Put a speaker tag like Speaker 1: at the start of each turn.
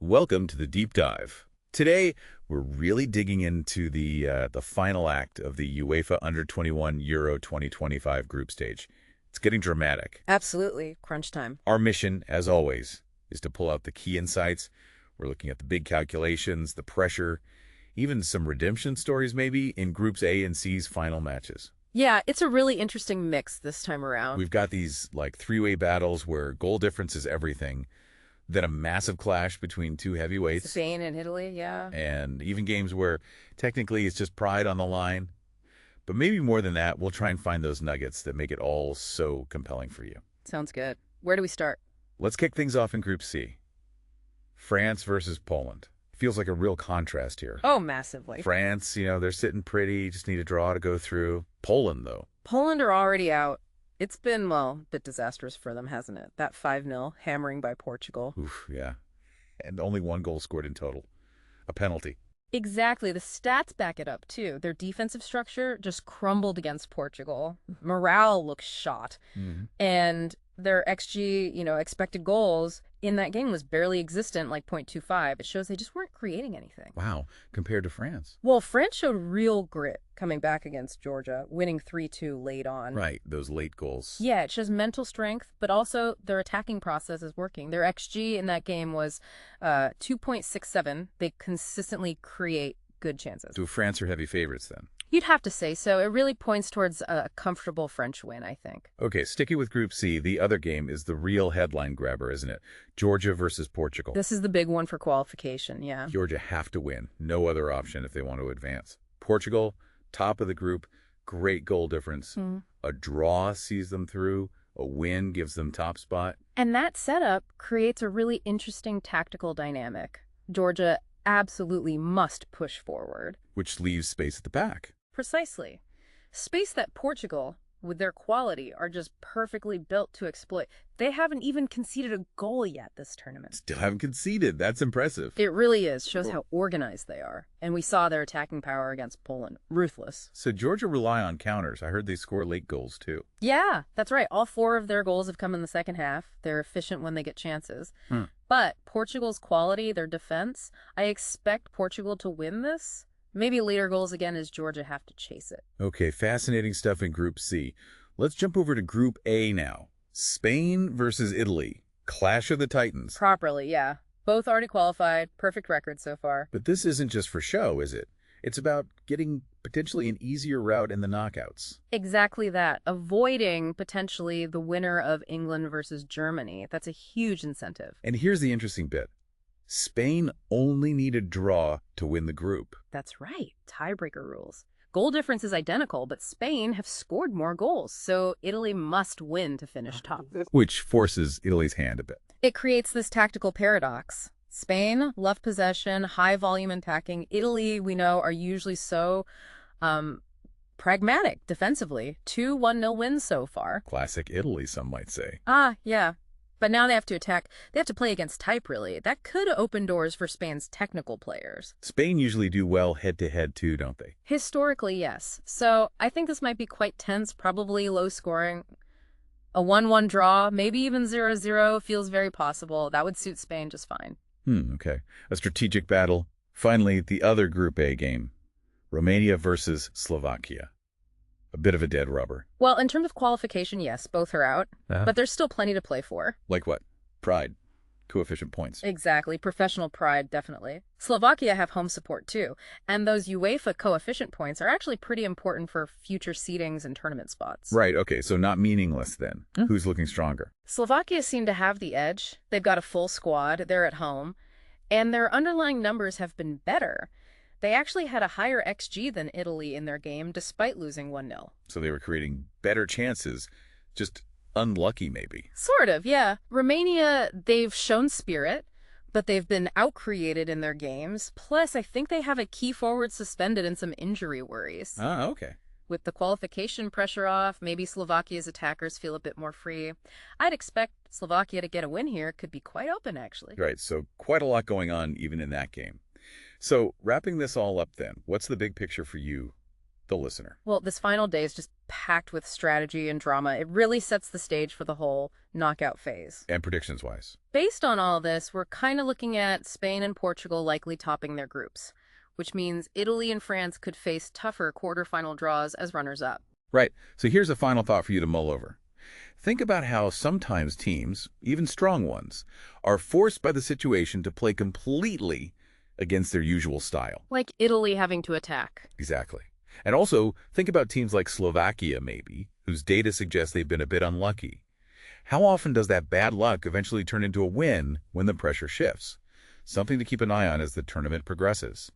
Speaker 1: Welcome to the deep dive. Today, we're really digging into the final act of the UEFA Under-21 Euro 2025 group stage. It's getting dramatic.
Speaker 2: Absolutely. Crunch time.
Speaker 1: Our mission, as always, is to pull out the key insights. We're looking at the big calculations, the pressure, even some redemption stories maybe in Groups A and C's final matches.
Speaker 2: Yeah, it's a really interesting mix this time around.
Speaker 1: We've got these three-way battles where goal difference is everything, then a massive clash between two heavyweights.
Speaker 2: Spain and Italy, yeah.
Speaker 1: And even games where technically it's just pride on the line. But maybe more than that, we'll try and find those nuggets that make it all so compelling for you.
Speaker 2: Sounds good. Where do we start?
Speaker 1: Let's kick things off in Group C. France versus Poland. Feels like a real contrast here.
Speaker 2: Oh, massively.
Speaker 1: France, they're sitting pretty, just need a draw to go through. Poland, though.
Speaker 2: Poland are already out. It's been, well, a bit disastrous for them, hasn't it? That 5-0 hammering by Portugal.
Speaker 1: Oof, yeah. And only one goal scored in total. A penalty.
Speaker 2: Exactly. The stats back it up, too. Their defensive structure just crumbled against Portugal. Morale looks shot.
Speaker 1: Mm-hmm.
Speaker 2: And their XG, expected goals in that game was barely existent, like 0.25. It shows they just weren't creating anything.
Speaker 1: Wow. Compared to France.
Speaker 2: Well, France showed real grit coming back against Georgia, winning 3-2 late on.
Speaker 1: Right. Those late goals.
Speaker 2: Yeah, it shows mental strength, but also their attacking process is working. Their XG in that game was 2.67. They consistently create good chances.
Speaker 1: So France are heavy favorites then?
Speaker 2: You'd have to say so. It really points towards a comfortable French win, I think.
Speaker 1: Okay, sticking with Group C, the other game is the real headline grabber, isn't it? Georgia versus Portugal.
Speaker 2: This is the big one for qualification, yeah.
Speaker 1: Georgia have to win. No other option if they want to advance. Portugal, top of the group, great goal difference. A draw sees them through. A win gives them top spot.
Speaker 2: And that setup creates a really interesting tactical dynamic. Georgia absolutely must push forward.
Speaker 1: Which leaves space at the back.
Speaker 2: Precisely. Space that Portugal, with their quality, are just perfectly built to exploit. They haven't even conceded a goal yet this tournament.
Speaker 1: Still haven't conceded. That's impressive.
Speaker 2: It really is. Shows how organized they are. And we saw their attacking power against Poland. Ruthless.
Speaker 1: So Georgia rely on counters. I heard they score late goals too.
Speaker 2: Yeah, that's right. All 4 of their goals have come in the second half. They're efficient when they get chances. But Portugal's quality, their defense, I expect Portugal to win this. Maybe later goals again as Georgia have to chase it.
Speaker 1: Okay, fascinating stuff in Group C. Let's jump over to Group A now. Spain versus Italy. Clash of the Titans.
Speaker 2: Properly, yeah. Both already qualified. Perfect record so far.
Speaker 1: But this isn't just for show, is it? It's about getting potentially an easier route in the knockouts.
Speaker 2: Exactly that. Avoiding potentially the winner of England versus Germany. That's a huge incentive.
Speaker 1: And here's the interesting bit. Spain only need a draw to win the group.
Speaker 2: That's right. Tiebreaker rules. Goal difference is identical, but Spain have scored more goals, so Italy must win to finish top.
Speaker 1: Which forces Italy's hand a bit.
Speaker 2: It creates this tactical paradox. Spain, love possession, high volume attacking. Italy, we know, are usually so pragmatic defensively. 2 1-0 wins so far.
Speaker 1: Classic Italy, some might say.
Speaker 2: Yeah. But now they have to attack. They have to play against type, really. That could open doors for Spain's technical players.
Speaker 1: Spain usually do well head-to-head, too, don't they?
Speaker 2: Historically, yes. So I think this might be quite tense, probably low scoring. A 1-1 draw, maybe even 0-0 feels very possible. That would suit Spain just fine.
Speaker 1: Okay. A strategic battle. Finally, the other Group A game. Romania versus Slovakia. A bit of a dead rubber.
Speaker 2: Well, in terms of qualification, yes, both are out. But there's still plenty to play for.
Speaker 1: Like what? Pride. Coefficient points.
Speaker 2: Exactly. Professional pride, definitely. Slovakia have home support, too. And those UEFA coefficient points are actually pretty important for future seedings and tournament spots.
Speaker 1: Right, okay, so not meaningless then. Who's looking stronger?
Speaker 2: Slovakia seem to have the edge. They've got a full squad. They're at home. And their underlying numbers have been better. They actually had a higher XG than Italy in their game, despite losing 1-0.
Speaker 1: So they were creating better chances, just unlucky maybe.
Speaker 2: Sort of, yeah. Romania, they've shown spirit, but they've been outcreated in their games. Plus, I think they have a key forward suspended and some injury worries.
Speaker 1: Okay.
Speaker 2: With the qualification pressure off, maybe Slovakia's attackers feel a bit more free. I'd expect Slovakia to get a win here. Could be quite open, actually.
Speaker 1: Right, so quite a lot going on even in that game. So wrapping this all up then, what's the big picture for you, the listener?
Speaker 2: Well, this final day is just packed with strategy and drama. It really sets the stage for the whole knockout phase.
Speaker 1: And predictions-wise?
Speaker 2: Based on all this, we're kind of looking at Spain and Portugal likely topping their groups, which means Italy and France could face tougher quarterfinal draws as runners-up.
Speaker 1: Right. So here's a final thought for you to mull over. Think about how sometimes teams, even strong ones, are forced by the situation to play completely against their usual style.
Speaker 2: Like Italy having to attack.
Speaker 1: Exactly. And also, think about teams like Slovakia, maybe, whose data suggests they've been a bit unlucky. How often does that bad luck eventually turn into a win when the pressure shifts? Something to keep an eye on as the tournament progresses.